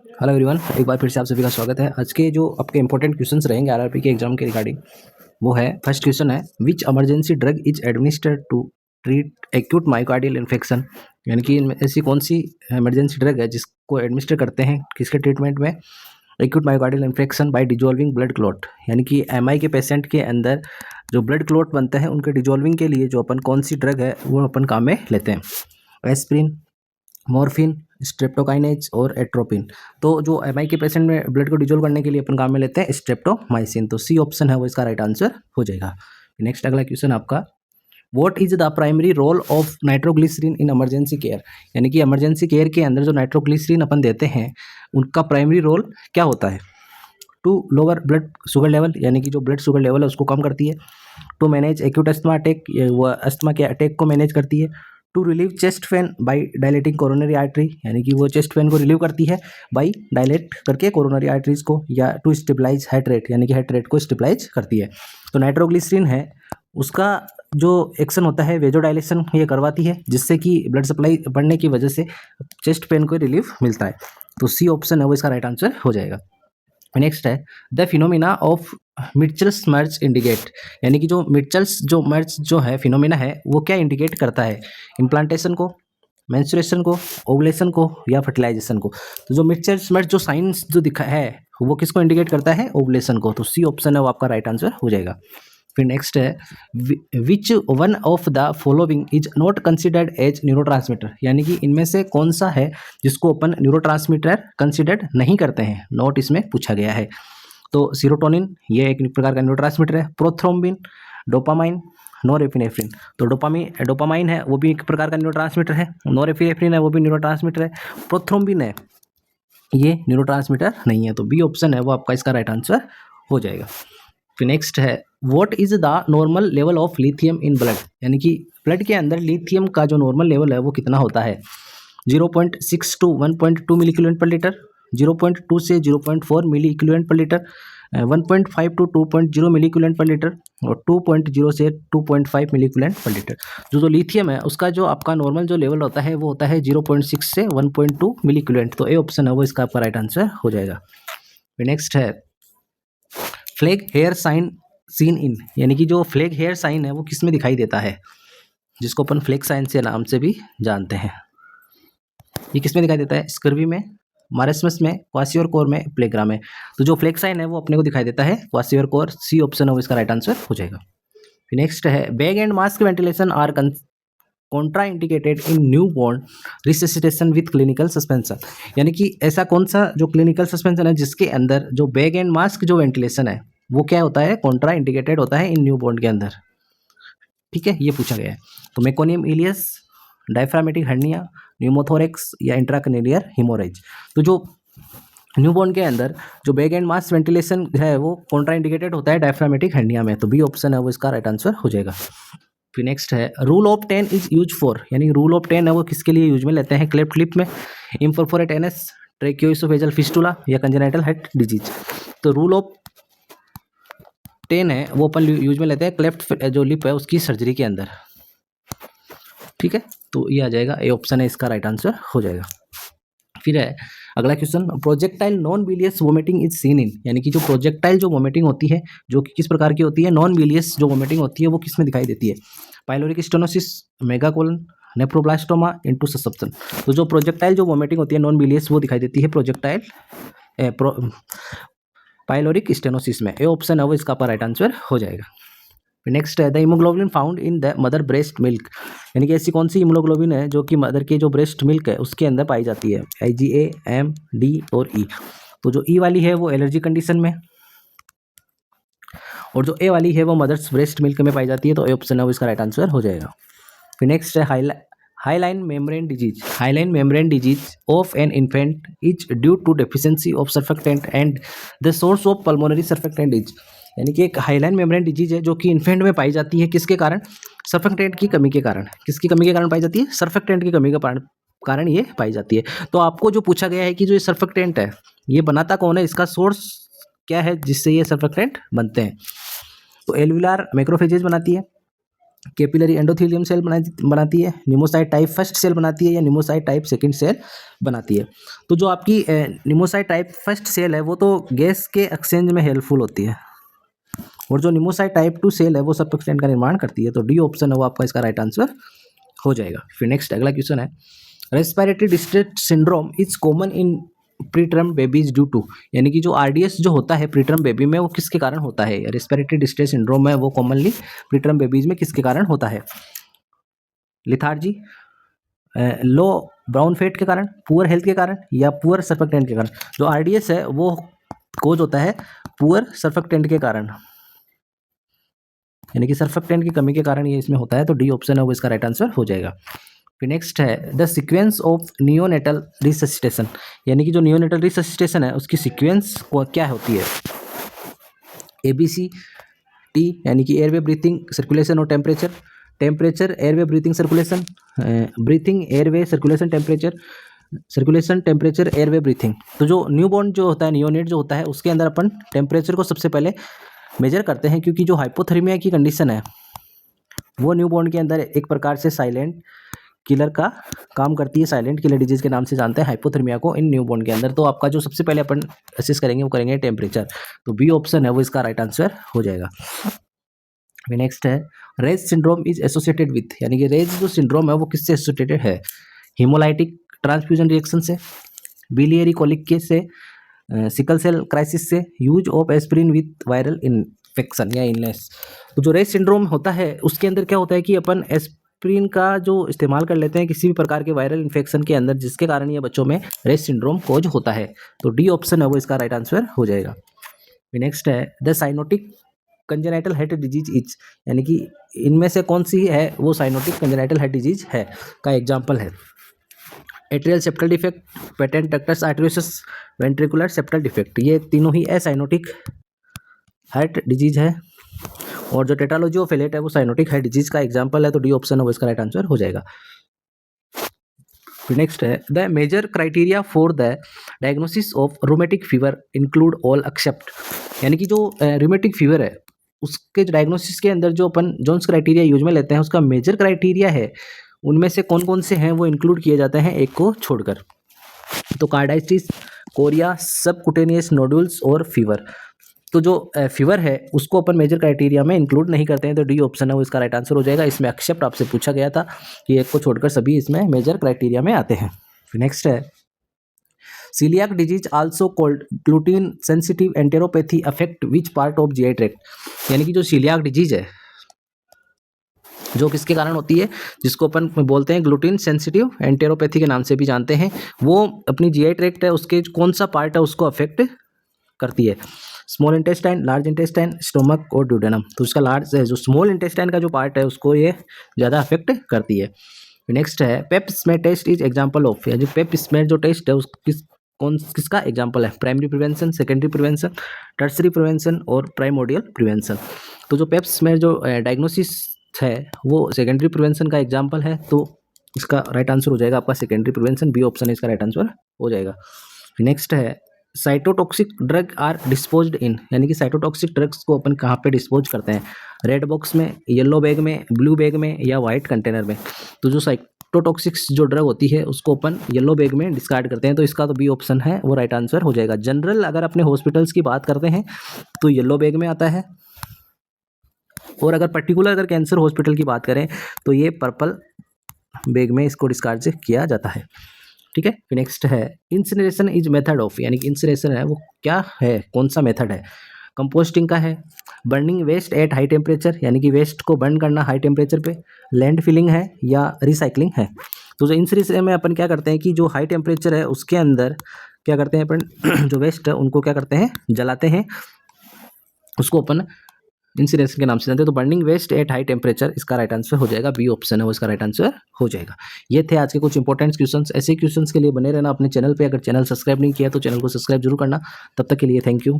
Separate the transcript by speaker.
Speaker 1: Hello everyone, एक बार फिर से आप सभी का स्वागत है। आज के जो आपके इंपॉर्टेंट क्वेश्चंस रहेंगे आरआरपी के एग्जाम के रिगार्डिंग, वो है फर्स्ट क्वेश्चन है which emergency drug is administered to treat acute myocardial infection. यानी कि इनमें ऐसी कौन सी इमरजेंसी ड्रग है जिसको एडमिनिस्टर करते हैं किसके ट्रीटमेंट में, acute myocardial infection by dissolving blood clot. यानी कि एमआई के पेशेंट के अंदर जो ब्लड क्लॉट बनता है उनके डिजोल्विंग के लिए जो अपन कौन सी ड्रग है वो अपन काम में लेते हैं, एस्प्रिन, मॉर्फिन, स्ट्रेप्टोकाइनेज और एट्रोपिन। तो जो एमआई के पेशेंट में ब्लड को डिजोल्व करने के लिए अपन काम में लेते हैं स्ट्रेप्टोमाइसिन। तो सी ऑप्शन है वो इसका राइट आंसर हो जाएगा। नेक्स्ट अगला क्वेश्चन आपका, what is the primary role of nitroglycerin in emergency care. यानी कि इमरजेंसी केयर के अंदर जो नाइट्रोग्लिसरीन अपन देते हैं उनका प्राइमरी रोल क्या होता है। To lower blood sugar level, यानी कि जो ब्लड शुगर लेवल है उसको कम करती है। To manage acute asthma attack, वो अस्थमा के अटैक को मैनेज करती है। To relieve chest pain by dilating coronary artery, यानी कि वो चेस्ट पेन को रिलीव करती है बाई डायलेट करके कोरोनरी आर्टरीज को। या टू स्टेबलाइज हार्ट रेट, यानी कि हार्ट रेट को स्टेबलाइज करती है। तो नाइट्रोग्लिसरीन है उसका जो एक्शन होता है वेजो डायलेशन ये करवाती है, जिससे कि ब्लड सप्लाई बढ़ने की वजह से चेस्ट पेन को रिलीफ मिलता है। तो सी ऑप्शन है वो इसका राइट आंसर हो जाएगा। नेक्स्ट है the phenomena of Mittelschmerz indicate. यानी कि जो मिटचल्स जो मर्ज जो है फिनोमिना है वो क्या इंडिकेट करता है, इम्प्लांटेशन को, मेंस्ट्रुएशन को, ओवुलेशन को या फर्टिलाइजेशन को। तो जो मिटचल्स मर्ज जो साइंस जो दिखा है वो किसको इंडिकेट करता है, ओवुलेशन को। तो सी ऑप्शन है वो आपका राइट आंसर हो जाएगा। फिर नेक्स्ट है which one of the following is not considered as neurotransmitter. यानी कि इनमें से कौन सा है जिसको अपन न्यूरोट्रांसमीटर कंसिडर्ड नहीं करते हैं, नोट इसमें पूछा गया है। तो सीरोटोनिन ये एक प्रकार का न्यूरोट्रांसमीटर है, प्रोथ्रोम्बिन, डोपामाइन, नॉरएपिनेफ्रिन। तो डोपामाइन है वो भी एक प्रकार का न्यूरोट्रांसमीटर है, नॉरएपिनेफ्रिन है वो भी न्यूरोट्रांसमीटर है, प्रोथ्रोम्बिन है ये न्यूरोट्रांसमीटर नहीं है। तो बी ऑप्शन है वो आपका इसका राइट आंसर हो जाएगा। फिर नेक्स्ट है what is the normal level of lithium in blood. यानी कि ब्लड के अंदर लिथियम का जो नॉर्मल लेवल है वो कितना होता है, 0.6 to 1.2 milliequivalent per litre, 0.2 से 0.4 milliequivalent per litre, 1.5 to 2.0 milliequivalent per litre और 2.0 से 2.5 मिली इक्विवेलेंट पर लीटर। जो लिथियम है उसका जो आपका नॉर्मल जो लेवल होता है वो होता है 0.6 से 1.2 मिली इक्विवेलेंट। तो ए ऑप्शन है वो इसका आपका राइट आंसर हो जाएगा। नेक्स्ट है flag hair sign seen in. यानी कि जो फ्लैग हेयर साइन है वो किस में दिखाई देता है, जिसको अपन फ्लैग साइन से नाम से भी जानते हैं। ये किस में दिखाई देता है, स्कर्वी में, मारेस्मस में, क्वासियोरकोर में, प्लेग्रा में। तो जो फ्लैग साइन है वो अपने को दिखाई देता है क्वासियोरकोर। सी ऑप्शन है वो इसका राइट आंसर हो जाएगा। नेक्स्ट है bag and mask ventilation are contraindicated in newborn resuscitation with clinical suspension. यानी कि ऐसा कौन सा जो क्लिनिकल सस्पेंशन है जिसके अंदर जो बैग एंड मास्क जो वेंटिलेशन है वो क्या होता है, कॉन्ट्रा इंडिकेटेड होता है इन न्यू बॉर्न के अंदर। ठीक है, ये पूछा गया है। तो meconium ileus, diaphragmatic hernia, pneumothorax या इंट्राकनेलियर हिमोरेज। तो जो न्यूबॉर्न के अंदर जो बैग एंड मास्क वेंटिलेशन है वो कॉन्ट्रा इंडिकेटेड होता है डायफ्रामेटिक हर्निया में। तो बी ऑप्शन है वो इसका राइट आंसर हो जाएगा। फिर नेक्स्ट है rule of 10 is use for. यानी रूल ऑफ 10 है वो किसके लिए यूज में लेते हैं, क्लेफ्ट लिप में, इम्परफोरेट एनएस, ट्रेकियोइसोफेजल फिस्टुला या कंजेनाइटल हार्ट डिजीज। तो रूल ऑफ 10 है वो अपन यूज में लेते हैं क्लेफ्ट जो लिप है उसकी सर्जरी के अंदर। ठीक है, तो ये आ जाएगा, ए ऑप्शन है इसका राइट आंसर हो जाएगा। फिर है अगला question, projectile non bilious vomiting is seen in. यानी कि जो प्रोजेक्टाइल जो वोमिटिंग होती है जो कि किस प्रकार की होती है, नॉन बिलियस जो वोमिटिंग होती है वो किस में दिखाई देती है, pyloric stenosis, megacolon, nephroblastoma, into suspension. तो जो प्रोजेक्टाइल जो वोमिटिंग होती है नॉन बिलियस वो दिखाई देती है प्रोजेक्टाइल पाइलोरिक स्टेनोसिस में। ए ऑप्शन है वो इसका राइट आंसर हो जाएगा। नेक्स्ट है the haemoglobin found in the mother breast milk. यानी कि ऐसी कौन सी हीमोग्लोबिन है जो कि मदर के जो ब्रेस्ट मिल्क है उसके अंदर पाई जाती है, IgA, M, D और E। तो जो E वाली है वो एलर्जी कंडीशन में और जो A वाली है वो मदर्स ब्रेस्ट मिल्क में पाई जाती है। तो ए ऑप्शन है वो इसका राइट आंसर हो जाएगा। फिर नेक्स्ट है hyaline membrane disease. Hyaline membrane disease of an infant is due to deficiency of surfactant and the source of pulmonary surfactant is. यानी कि एक हाइलाइन मेम्ब्रेन डिजीज है जो कि इन्फेंट में पाई जाती है, किसके कारण, सर्फेक्टेंट की कमी के कारण। किसकी कमी के कारण पाई जाती है, सर्फेक्टेंट की कमी के कारण ये पाई जाती है। तो आपको जो पूछा गया है कि जो ये सर्फेक्टेंट है ये बनाता कौन है, इसका सोर्स क्या है जिससे ये सर्फेक्टेंट बनते हैं। तो एल्वुलार मैक्रोफेजेज बनाती है, कैपिलरी एंडोथेलियम सेल बनाती है, निमोसाइट टाइप फर्स्ट सेल बनाती है या निमोसाइट टाइप सेकंड सेल बनाती है। तो जो आपकी निमोसाइट टाइप फर्स्ट सेल है वो तो गैस के एक्सचेंज में हेल्पफुल होती है, और जो निमोसाइट टाइप 2 सेल है वो सरफेक्टेंट का निर्माण करती है। तो डी ऑप्शन है वो आपका इसका राइट आंसर हो जाएगा। फिर नेक्स्ट अगला क्वेश्चन है, respiratory distress syndrome is common in preterm babies due to, यानी कि जो आरडीएस जो होता है प्रीटर्म बेबी में वो किसके कारण होता है? रेस्पिरेटरी डिस्ट्रेस सिंड्रोम है वो कॉमनली प्रीटर्म बेबीज में किसके कारण होता है? लिथार्जी, लो ब्राउन फैट के कारण, पुअर हेल्थ के कारण, या पुअर सर्फेक्टेंट के कारण? जो आरडीएस है वो कोज होता है पुअर सर्फेक्टेंट के कारण, यानी कि सर्फेक्टेंट की कमी के कारण ये इसमें होता है। तो डी ऑप्शन है वो इसका राइट आंसर हो जाएगा। फिर नेक्स्ट है, the sequence of neonatal resuscitation, यानी कि जो नियोनेटल रिससिटेशन है उसकी सीक्वेंस क्या होती है? ABC टी, यानी कि एयरवे ब्रीथिंग सर्कुलेशन और temperature, temperature airway breathing circulation, breathing airway circulation temperature, circulation temperature airway breathing. तो जो न्यूबॉर्न जो होता है, नियोनेट जो होता है, उसके अंदर अपन टेम्परेचर को सबसे पहले मेजर करते हैं, क्योंकि जो हाइपोथर्मिया की कंडीशन है वो न्यूबॉर्न के अंदर एक प्रकार से साइलेंट किलर का काम करती है, साइलेंट किलर डिजीज के नाम से जानते हैं हाइपोथर्मिया को इन न्यूबॉर्न के अंदर। तो आपका जो सबसे पहले अपन असेस करेंगे वो करेंगे टेम्परेचर। तो बी ऑप्शन है वो इसका राइट आंसर हो जाएगा। नेक्स्ट है, Reye's syndrome is associated with, यानी कि रेज जो सिंड्रोम है वो किससे एसोसिएटेड है? हीमोलाइटिक ट्रांसफ्यूजन रिएक्शन से, बिलियरी कोलिक के से, सिकल सेल क्राइसिस से, use of aspirin with viral infection या इलनेस। तो जो रेज सिंड्रोम होता है उसके अंदर क्या होता है कि अपन एस्पिरिन का जो इस्तेमाल कर लेते हैं किसी भी प्रकार के वायरल इन्फेक्शन के अंदर, जिसके कारण ये बच्चों में रेज सिंड्रोम कोज होता है। तो डी ऑप्शन है वो इसका राइट आंसर हो जाएगा। नेक्स्ट है, the cyanotic congenital heart disease is, यानी कि इनमें से कौन सी है वो साइनोटिक कंजेनाइटल हार्ट डिजीज है का एग्जाम्पल है? Atrial septal defect, patent ductus आर्टरियोसिस, ventricular septal defect. ये तीनों ही साइनोटिक हार्ट डिजीज है, और जो टेट्रालॉजी ऑफ एलेट है वो साइनोटिक हार्ट डिजीज का एग्जाम्पल है। तो डी ऑप्शन है वो इसका राइट आंसर हो जाएगा। नेक्स्ट है, the major criteria for the diagnosis of rheumatic fever include all except, यानी कि जो रोमेटिक फीवर है उसके डायग्नोसिस के अंदर जो अपन जोन्स क्राइटेरिया यूज में लेते हैं उसका मेजर क्राइटेरिया है, उनमें से कौन कौन से हैं वो इंक्लूड किए जाते हैं एक को छोड़कर? तो कार्डाइटिस, कोरिया, सबकुटेनियस नोडुल्स और फीवर। तो जो फीवर है उसको अपन मेजर क्राइटेरिया में इंक्लूड नहीं करते हैं। तो डी ऑप्शन है वो इसका राइट आंसर हो जाएगा। इसमें एक्सेप्ट आपसे पूछा गया था कि एक को छोड़कर सभी इसमें मेजर क्राइटेरिया में आते हैं। नेक्स्ट है, coeliac disease also called gluten sensitive enteropathy affect which part of GI tract, यानी कि जो सीलियाक डिजीज है जो किसके कारण होती है, जिसको अपन बोलते हैं ग्लूटीन सेंसिटिव एंटेरोपैथी के नाम से भी जानते हैं, वो अपनी जीआई ट्रैक्ट है उसके कौन सा पार्ट है उसको अफेक्ट करती है? Small intestine, large intestine, stomach और ड्यूडेनम। तो उसका लार्ज जो स्मॉल इंटेस्टाइन का जो पार्ट है उसको ये ज़्यादा अफेक्ट करती है। नेक्स्ट है, Pap smear test is example of, या जो पेप स्मेयर जो टेस्ट है उस किसका एग्जांपल है? Primary prevention, secondary prevention, tertiary prevention और प्राइमोडियल प्रिवेंशन। तो जो पेप स्मेयर जो डायग्नोसिस है वो सेकेंडरी प्रिवेंशन का एग्जाम्पल है। तो इसका राइट आंसर हो जाएगा आपका सेकेंडरी प्रिवेंशन, बी ऑप्शन इसका राइट आंसर हो जाएगा। नेक्स्ट है, साइटोटॉक्सिक ड्रग आर डिस्पोज्ड इन, यानी कि साइटोटॉक्सिक ड्रग्स को अपन कहाँ पे डिस्पोज करते हैं? रेड बॉक्स में, येलो बैग में, ब्लू बैग में या वाइट कंटेनर में? तो जो साइटोटॉक्सिक्स जो ड्रग होती है उसको अपन येलो बैग में डिस्कार्ड करते हैं। तो इसका तो बी ऑप्शन है वो राइट आंसर हो जाएगा। जनरल अगर अपने हॉस्पिटल्स की बात करते हैं तो येलो बैग में आता है, और अगर पर्टिकुलर अगर कैंसर हॉस्पिटल की बात करें तो ये पर्पल बैग में इसको डिस्कार्ड किया जाता है। ठीक है। फिर नेक्स्ट है, इंसिनरेशन इज मेथड ऑफ, यानी कि इंसिनरेशन है वो क्या है, कौन सा मेथड है? कंपोस्टिंग का है, burning waste at high temperature, यानी कि वेस्ट को बर्न करना हाई टेम्परेचर पे, लैंड फिलिंग है या रिसाइकलिंग है? तो जो इंसिनरेशन में अपन क्या करते हैं कि जो हाई टेम्परेचर है उसके अंदर क्या करते हैं अपन जो वेस्ट है उनको क्या करते हैं, जलाते हैं, उसको अपन इंसिनरेशन के नाम से जानते हैं। तो burning waste at high temperature इसका राइट आंसर हो जाएगा, बी ऑप्शन है वो इसका राइट आंसर हो जाएगा। ये थे आज के कुछ इंपॉर्टेंट क्वेश्चंस। ऐसे क्वेश्चंस के लिए बने रहना अपने चैनल पे। अगर चैनल सब्सक्राइब नहीं किया तो चैनल को सब्सक्राइब जरूर करना। तब तक के लिए थैंक यू।